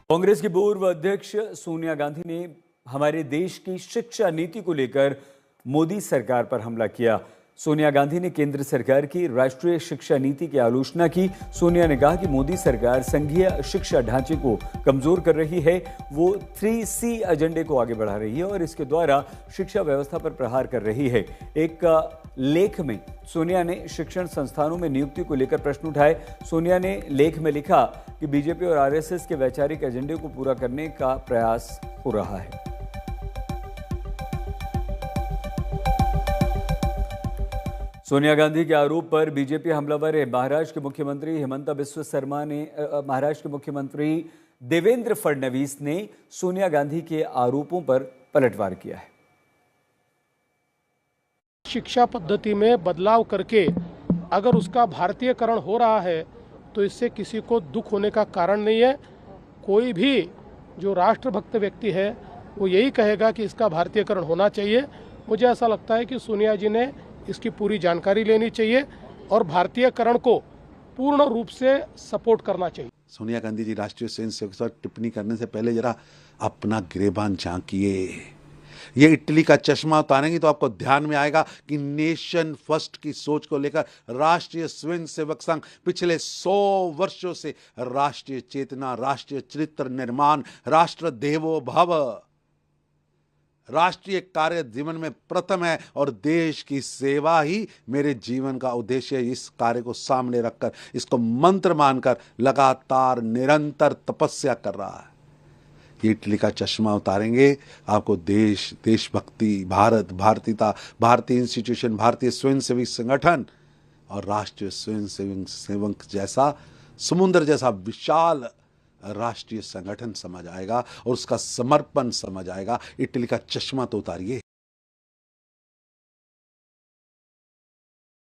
कांग्रेस की पूर्व अध्यक्ष सोनिया गांधी ने हमारे देश की शिक्षा नीति को लेकर मोदी सरकार पर हमला किया। सोनिया गांधी ने केंद्र सरकार की राष्ट्रीय शिक्षा नीति की आलोचना की। सोनिया ने कहा कि मोदी सरकार संघीय शिक्षा ढांचे को कमजोर कर रही है, वो 3C एजेंडे को आगे बढ़ा रही है और इसके द्वारा शिक्षा व्यवस्था पर प्रहार कर रही है। एक लेख में सोनिया ने शिक्षण संस्थानों में नियुक्ति को लेकर प्रश्न उठाए। सोनिया ने लेख में लिखा कि बीजेपी और आरएसएस के वैचारिक एजेंडे को पूरा करने का प्रयास हो रहा है। सोनिया गांधी के आरोप पर बीजेपी हमलावर है। महाराष्ट्र के मुख्यमंत्री हिमंता बिस्वा शर्मा ने महाराष्ट्र के मुख्यमंत्री देवेंद्र फडणवीस ने सोनिया गांधी के आरोपों पर पलटवार किया है। शिक्षा पद्धति में बदलाव करके अगर उसका भारतीयकरण हो रहा है तो इससे किसी को दुख होने का कारण नहीं है। कोई भी जो राष्ट्रभक्त व्यक्ति है वो यही कहेगा कि इसका भारतीयकरण होना चाहिए। मुझे ऐसा लगता है कि सोनिया जी ने इसकी पूरी जानकारी लेनी चाहिए और भारतीयकरण को पूर्ण रूप से सपोर्ट करना चाहिए। सोनिया गांधी जी राष्ट्रीय स्वयंसेवक पर टिप्पणी करने से पहले जरा अपना गिरेबान झांकिए। ये इटली का चश्मा उतारेंगे तो आपको ध्यान में आएगा कि नेशन फर्स्ट की सोच को लेकर राष्ट्रीय स्वयंसेवक संघ पिछले 100 वर्षों से राष्ट्रीय चेतना, राष्ट्रीय चरित्र निर्माण, राष्ट्र देवो भव, राष्ट्रीय कार्य जीवन में प्रथम है और देश की सेवा ही मेरे जीवन का उद्देश्य है। इस कार्य को सामने रखकर, इसको मंत्र मानकर लगातार निरंतर तपस्या कर रहा है। ये इटली का चश्मा उतारेंगे, आपको देश, देशभक्ति, भारत, भारतीयता, भारतीय इंस्टीट्यूशन, भारतीय स्वयंसेवी संगठन और राष्ट्रीय स्वयंसेवक जैसा समुद्र जैसा विशाल राष्ट्रीय संगठन समझ आएगा और उसका समर्पण समझ आएगा। इटली का चश्मा तो उतारिए।